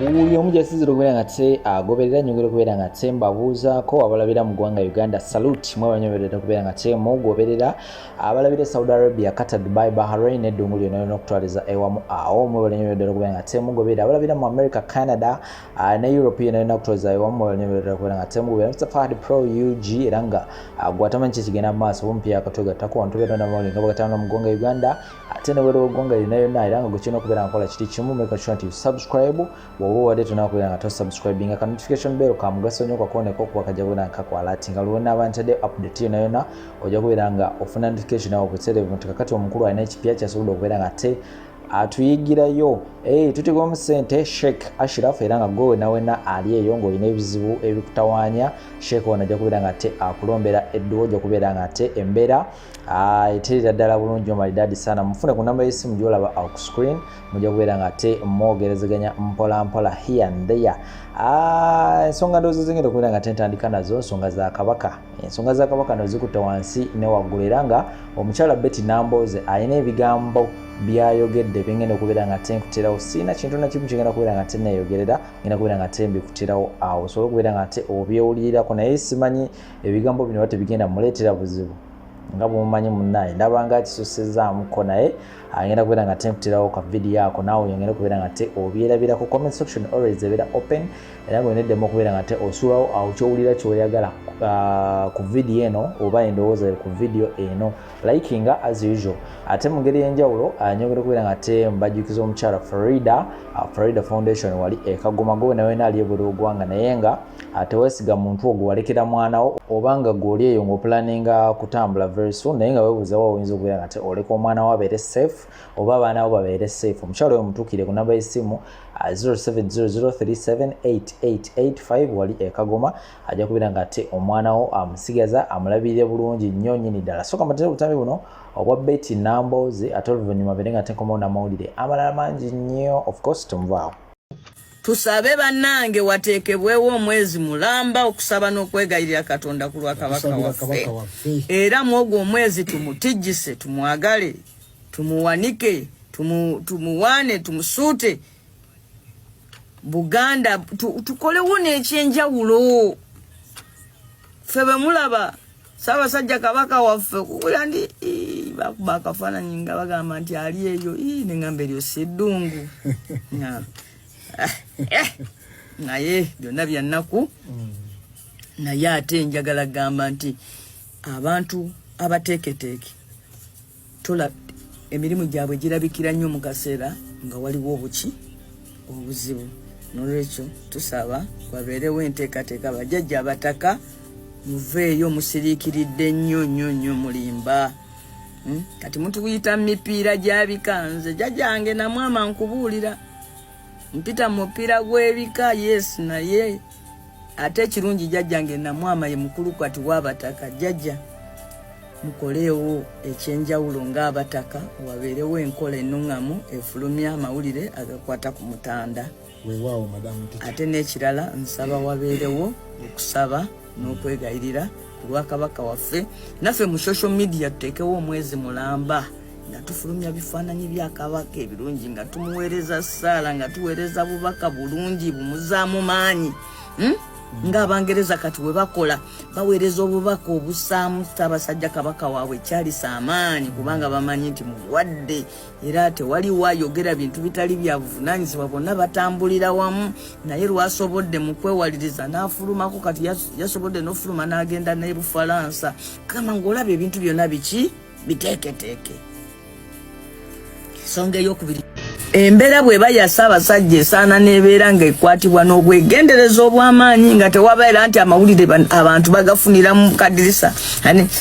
Uyo mujasizi okubeera nga te agoberera nyongera okubeera nga te mbabuuzaako abalabira mu ggwanga Uganda salute mwe abanyoberera okubeera nga te mugoberera abalabira Saudi Arabia, Qatar, Dubai, Bahrain n'eddungu lyonna lyonna okutwaliza ewamu awo mwe abanyoberera okubeera nga te mugoberera abalabira mu America, Canada ne Europe yonna lyonna okutwaliza ewamu mwe abanyoberera okubeera nga te mugoberera Mr. Fahad Pro UG era nga gwatamanyi kiki kigenda mu maaso bumpya akatwegattako wantu beera n'amawulire nga bagatanga mu ggwanga Uganda ate ne bwera ggwanga lyonna lyonna era nga gwe kirina okubeera nga kola kiti kimu make sure nti subscribe wowe wadde tunakubeera nga tosubscribinga ka notification bell ka mugaso nnyo kakoneko okuba kajja kubeera nga kakwalatinga lwonna abantadde update yonna yonna ojja kubeera nga ofuna notification awo kuterevu nti kakati omukulu alina ekipya kyasobodde okubeera nga te atuyigirayo tutegamu ssente Sheikh Ashraf era nga gwe wena ali eyo ng'olina ebizibu ebikutawaanya Sheikh ono ajja kubeera nga te akulombera edduwa ojja kubeera nga te embeera eterera ddala bulungi omalidaadi sana mufune ku namba y'essimu gy'olaba ku screen mujja kubeera nga te mwogerezeganya mpola mpola here and there ensonga ndowooza zingenda okubeera nga te ntandika nazo ensonga za kabaka ensonga za kabaka no zikutta wansi ne waggulu era nga omukyala Betty Nambooze alina ebigambo byayogedde bingenda okubeera nga te nkuterawo siina kintu na kimu kigenda kubeera nga te neeyogerera ngenda kubeera nga te mbikuterawo awo osobola okubeera nga te obyewulirirako naye simanyi ebigambo bino bate bigenda muleetera buzibu nga bumumanyi munnaye ndabanga kisosezaamuko naye agenda kubeera nga te nkuterawo ka video ako naawe yongera okubeera nga te obyerabira ku comment section always ebeera open era nga oneddemu okubeera nga te osuulawo awo kyowulira kyoyagala ku video eno oba endowooza ku video eno likinga as usual ate mu ngeri y'enjawulo nyongera okubeera nga te mbajjukiza omukyala Farida Foundation wali ekagoma gwe nawe ali ebweru w'eggwanga naye nga teweesiga muntu ogwo walekera mwanawo oba nga gw'oli eyo ng'opulaninga kutambula very soon naye nga weebuuza wa oyinza okubeera nga te oleka omwana wo abeere safe oba abaana bo babeere safe omukyala oyo mutuukire ku namba y'essimu 0700378885 wali ekagoma ajja kubeera nga te omwana wo amusigaza amulabirire bulungi nnyo nnyini ddala soka matere butambi buno obwa Betty Nambooze ate oluvannyuma beere nga te nkomawo n'amawulire amalala mangi nnyo of course tumuvaawo tusabe bannange wateekebwewo omwezi mulamba okusaba n'okwegayirira Katonda ku lwa kabaka waffe era mu ogwo omwezi tumutijjise tumwagale tumuwanike tumuwaane tumusuute Buganda tukolewo n'ekyenjawulo ffe bwe mulaba Ssaabasajja kabaka waffe kuwulira ndi bakuba akafaananyi nga bagamba nti ali eyo ne ngamba eryo si ddungu naye byonna bya nnaku naye ate njagala gamba nti abantu abateeketeeke tola emirimu gyabwe girabikira nnyo mu kaseera nga waliwo obuzibu n'olwekyo tusaba wabeerewo enteekateeka bajjajja abataka muveeyo musiriikiridde nnyo mulimba kati mutuyita mipiira gyabikanze jjajjange namwama nkubuulira mpita mu mupiira gw'ebika yes naye ate ekirungi jjajjange namwama ye mukulu kati w'abataka jjajja mukoleewo ekyenjawulo ng'abataka wabeerewo enkola ennuŋŋamu efulumya amawulire agakwata ku mutanda ate n'ekirala nsaba wabeerewo okusaba n'okwegayirira ku lwa kabaka waffe naffe mu social media tuteekewo omwezi mulamba nga tufulumya bifaananyi bya kabaka ebirungi nga tumuweereza ssaala nga tuweereza bubaka bulungi bumuzaamu maanyi ng'Abangereza kati we bakola baweereza obubaka obusaamu Ssaabasajja kabaka waabwe kyalisa amaanyi kubanga bamanyi nti mulwadde era tewaliwo ayogera bintu bitali bya buvunaanyizibwa bonna batambulira wamu naye lwasobodde mu kwewaliriza n'afulumako kati yasobodde n'ofuluma n'agenda ne Bufalansa kama ng'olaba ebintu byonna biki biteeketeeke ensonga ey'okubiri embeera bw'eba ya Ssaabasajja esaana n'ebeera ng'ekwatibwa n'obwegendereza obw'amaanyi nga tewabeera nti amawulire abantu bagafunira mu kadirisa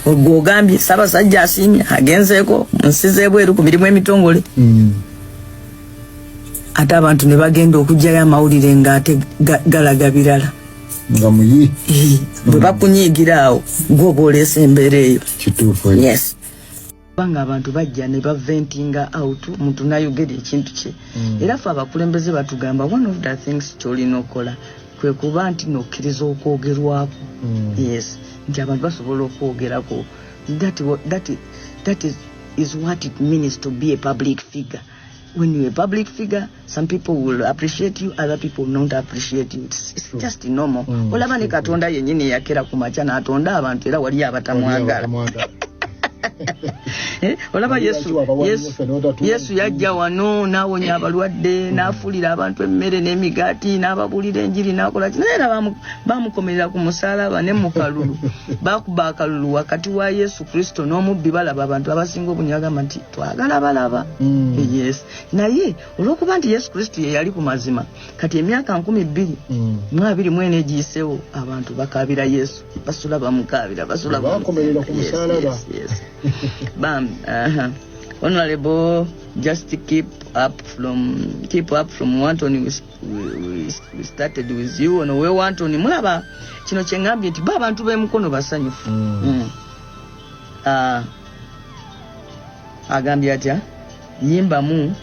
gw'ogambye Ssaabasajja asiimye agenzeeko mu nsi z'ebweru ku mirimu emitongole ate abantu ne bagenda okugyayo amawulire ng'ate galaga birala bwe bakunyiigira awo gw'oba oleesa embeera eyo yes banga abantu bajja ne baventinga out muntu nayogera ekintu kye era fe abakulembeze batugamba one of the things kyolina okola kwe kuba nti nokkiriza okwogerwako yes nti abantu basobola okwogerako that is what it means to be a public figure when you're a public figure, some people will appreciate you, other people will not appreciate you. It's just normal. Olaba ne Katonda yennyini yakera ku macha n'atonda abantu era wali abatamwagala. Olaba Yesu yajja wano n'awonya abalwadde n'afuulira abantu emmere n'emigaati n'ababuulira enjiri n'akola kino era bamukomerera ku musaalaba ne mu kalulu bakuba akalulu wakati wa Yesu Kristo n'omubbi balaba abantu abasinga obungi bagamba nti twagala balaba. Yes, naye olw'okuba nti Yesu Kristo ye yali ku mazima kati emyaka 2024 egiyiseewo abantu bakabira Yesu basula bamukabira basula bakomerera ku musaalaba. Yes. Bam, Honorable, just to keep up from Wantoni, we started with you. Ono we Wantoni mulaba kino kyengambye nti abantu b'emukono basanyufu. Agambye atya yimba mu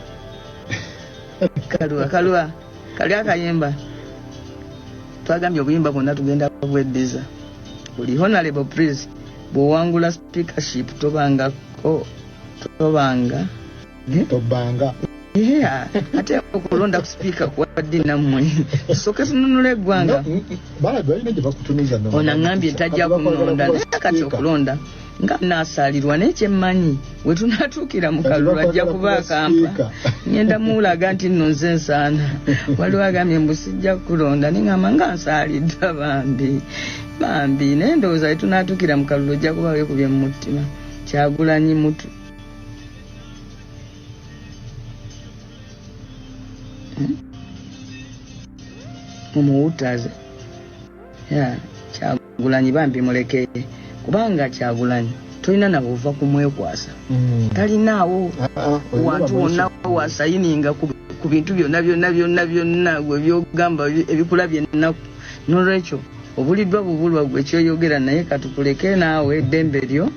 kalwa kali akayimba twagambye obuyimba bwonna tugenda kubweddiza. Buli Honorable please bw'owangula speakership tobanga ate okulonda ku speaker kuwadde nammwe tusooke tununula eggwanga. Ono aŋŋambye tajja kunonda naye kati okulonda nga naasaalirwa n'ekyemmanyi we tunaatuukira mu kalulu ajja kuba akampa ngenda muulaga nti nno nze nsaana waliwo agambye mbu sijja kulonda neŋŋamba nga nsaalidda bambi naye ndowooza tunaatuukira mu kalulu ojja kuba weekubye mu mutima. Kyagulanyi mutu mumuwutaze Kyagulanyi bambi mulekeye kubanga Kyagulanyi tolina nabo ova kumwekwasa talinaawo wantu wonna wasayininga ku bintu byonna gwe byogamba ebikulabye ennaku n'olwekyo obuliddwa bubulwa gwe kyoyogera naye katukuleke naawe eddembe lyo.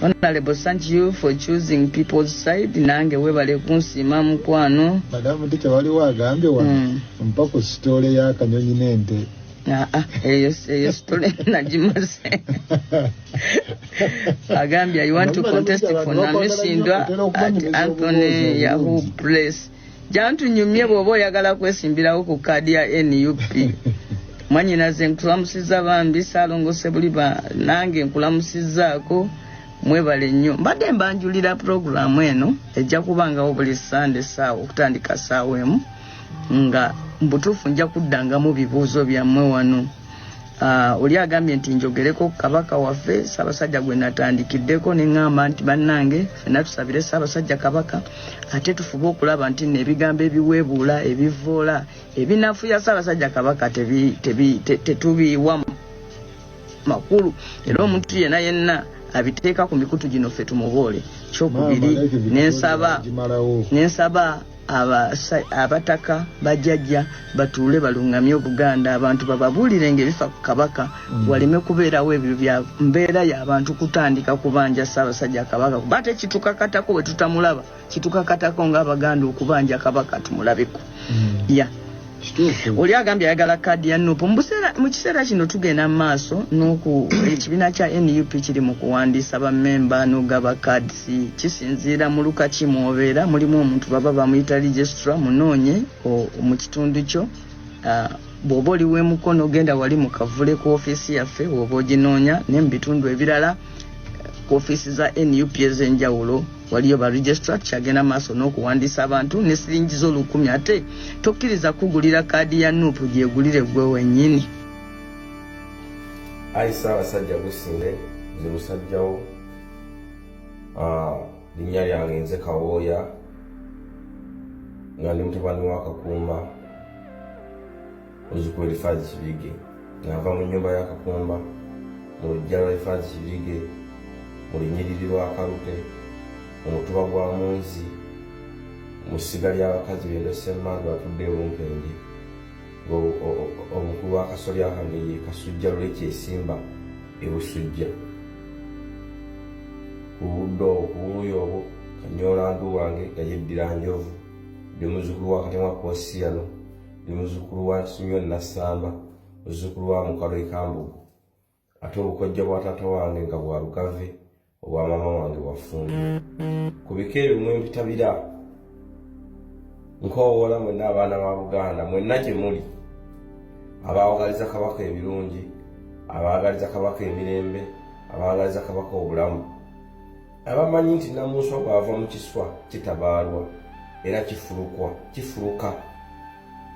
Honorable, thank you for choosing people's side. Nange webale kunsiima mukwano. Madamu ticha waliwo agambye wano mpako sitole ya kanyonyi n'ente. Eyo sitole nagimase. Agambye I want to contest for Namisindwa at Anthony Yahoo Place. Jantunyumye bw'oba oyagala kwesimbirawo ku kaadi ya NUP. Mwanyinaze nkulamusiza bambi Saalongose Buliba nange nkulamusizaako. Mwebale nnyo mbadde mbanjulira programu eno ejja kubangawo buli Sunday saawa okutandika saawa emu nga mbutuufu nja kuddangamu bibuuzo byammwe wano. Oli agambye nti njogereko Kabaka waffe Ssaabasajja gwe natandikiddeko ne ŋŋamba nti bannange ffenna tusabire Ssaabasajja Kabaka ate tufube okulaba nti n'ebigambo ebiweebuula ebivoola ebinafuya Ssaabasajja Kabaka tetubiiwa makulu era omuntu yenna abiteeka ku mikutu gino ffe tumuboole. Kyokubiri nensaba abataka bajjajja batuule balungamye Obuganda abantu bababuulire ng'ebifa ku Kabaka waleme kubeerawo ebyo bya mbeera y'abantu kutandika kubanja Ssaabasajja Kabaka kuba ate kitukakatako bwe tutamulaba kitukakatako ng'Abaganda okubanja Kabaka tumulabeko. Oli agambye ayagala kaadi ya NUP mu kiseera kino tugenda mu maaso n'oku ekibiina kya NUP kiri mu kuwandiisa bammemba n'ogaba kaadisi kisinziira mu luka kimwobeera mulimu omuntu baba bamuyita registrar munoonye mu kitundu kyo. Bw'oba oli w'emukono genda wali mu kavule ku ofiisi yaffe oba oginoonya ne mu bitundu ebirala ku ofiisi za NUP ez'enjawulo waliyo ba registrar kyagenda maaso n'okuwandiisa abantu ne siringi zo1,000 ate tokkiriza kugulira kaadi ya NUP gyegulire gwe wennyini. Ssaabasajja Businde nze musajjawo linnya lyange nze Kawooya nga ndi mutabani wa Kakumba oluzukuba Elifaazi Kibige ng'ava mu nnyumba ya Kakumba mu luggya lwa Elifaazi Kibige mu lunyiriri lwa Kalute mu mutuba gwa Munzi mu ssiga ly'abakazi Bendo Ssemmandu atudde Olumpenje omukulu wa Kasolya kange ye Kasujja Luleki Esimba Busujja ku buddo okubuuyi obwo Kanyolandu wange yayeddira Njovu ndi muzzukulu wa Katemwa Posiyano ndi muzzukulu wa Simeon Nassamba muzzukulu wa Mukalo Ikambugu ate obukojja bwa taata wange nga bwa Lugave obwa mama wange Wafumbi. Ku biko ebimu empitabira nkowoola mwenna abaana ba Buganda mwenna gye muli abaawagaliza Kabaka ebirungi abaagaliza Kabaka emirembe abaagaliza Kabaka obulamu abamanyi nti Namunswa bw'ava mu kiswa kitabaalwa era kifuluka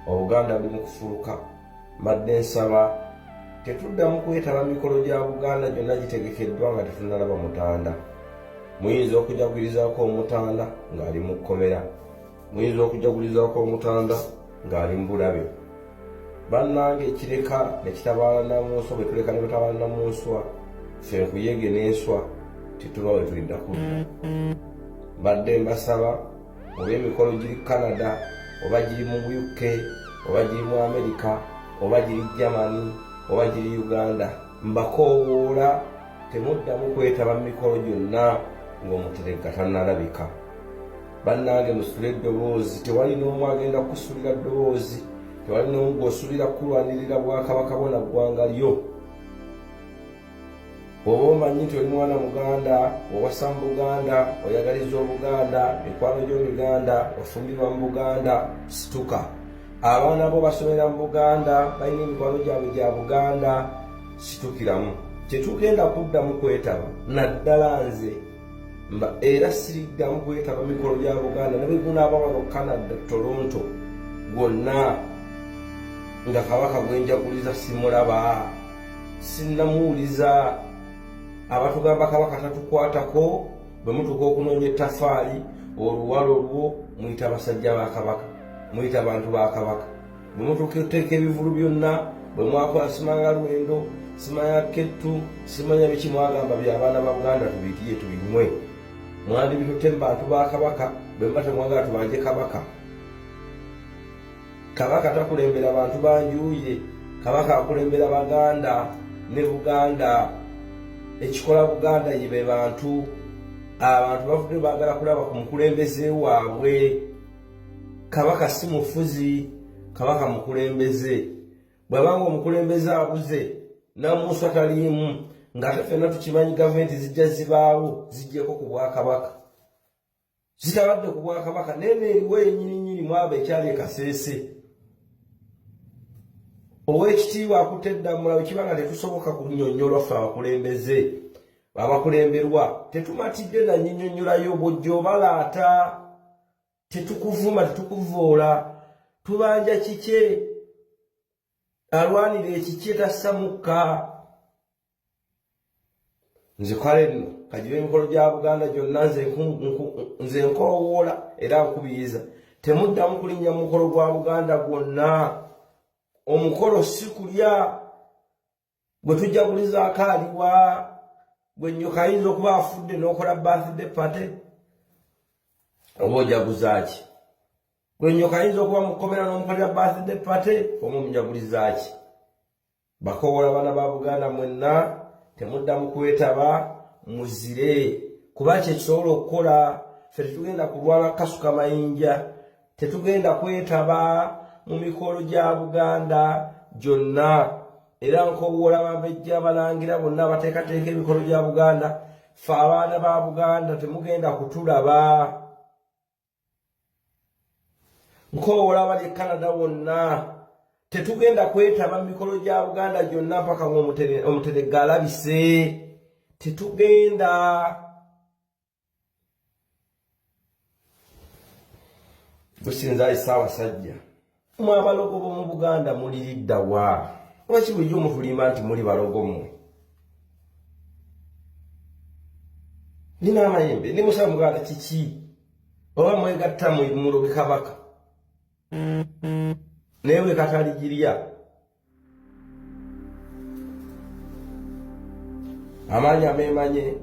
Obuganda buli mu kufuluka mbadde nsaba tetuddamu kwetaba mikolo gya Buganda gyonna gitegekeddwa nga tetunnalaba Mutanda muyinza okujagulizaako Omutanda ng'ali mu kkomera muyinza okujagulizaako Omutanda ng'ali mu bulabe bannange ekireka ne kitabaala Namunswa bwe tuleka ne butabaala Namunswa ffe nkuyege n'enswa tetuba we tulidda kudda mbadde mbasaba oba emikolo giri Canada oba giri mu UK oba giri mu America oba giri Germany oba giri Uganda mbakoowoola temuddamu kwetaba mu mikolo gyonna ng'Omuteregga tannalabika bannange musitule eddoboozi tewali n'omu agenda kusulira ddoboozi tewali n'omu gw'osulira kulwanirira Bwakabaka bwona ggwanga lyo oba omanyi nti oli mwana Muganda owasa mu Buganda oyagaliza Obuganda mikwano gy'Omuganda wafumbirwa mu Buganda situka abaana bo basomera mu Buganda balina emikwano gyabwe gya Buganda situkiramu tetugenda kuddamu kwetaba naddala nze era siriddamu kwetaba mikolo gya Buganda ne bwe gunaaba wano Canada Toronto gwonna nga Kabaka gwenjaguliza simulaba sinnamuwuliza abatugamba Kabaka tatukwatako bwe mutuka okunoonya ettafaali oluwalo olwo muyita basajja ba Kabaka muyita bantu ba Kabaka bwe mutuka oteeka ebivulu byonna bwe mwakola simanga lwendo simanya kettu simanya biki mwagamba by'abaana ba Buganda tubitiye tubinywe mwandi bitute bantu ba Kabaka bwe mba temwagala tubanje Kabaka Kabaka takulembera abantu banjuye Kabaka akulembera Baganda ne Buganda ekikola Buganda yibe bantu abantu bavudde baagala kulaba ku mukulembeze waabwe Kabaka si mufuzi Kabaka mukulembeze bw'abanga omukulembeze abuze Namunswa taliimu ng'ate ffenna tukimanyi gavumenti zijja zibaawo zijjeko ku Bwakabaka zitabadde ku Bwakabaka nene eriwo ennyininyini mwaba ekyali Kasese Oweekitiibwa akutte Ddamula bwe kiba nga tetusoboka kunnyonnyolwa ffe abakulembeze abakulemberwa tetumatidde na nnyinnyonnyolayo bw'ojja obalaata tetukuvuma tetukuvoola tubanja kike alwanira ekikye tassa mukka nze kale nno kagiba emikolo gya Buganda gyonna nze nkoowoola era nkubiriza temuddamu kulinnya mu mukolo gwa Buganda gwonna omukolo si kulya gwe tujagulizaako aliwa gwe nnyoka ayinza okuba afudde n'okola birthday party oba ojaguzaaki gwe nnyoka ayinza okuba mukomera n'omukolera birthday party oba omujagulizaaki bakoowola abaana ba Buganda mwenna temuddamu kwetaba muzire kuba kye kisobola okukola ffe tetugenda kulwala kasuka mayinja tetugenda kwetaba mu mikolo gya Buganda gyonna era nkowoola ababejja abalangira bonna abateekateeka emikolo gya Buganda ffe abaana ba Buganda temugenda kutulaba nkowoola abali e Canada wonna tetugenda kwetaba mu mikolo gya Buganda gyonna paka Omuteregga alabise tetugenda gusinza Ssaabasajja mwe abalogo b'omu Buganda muliridda wa lwaki bulijjo mutulimba nti muli balogo mmwe nina amayembe ndi musaba Muganda kiki oba mwegatta muloge Kabaka naye bwe kataligirya amaanyi amemanye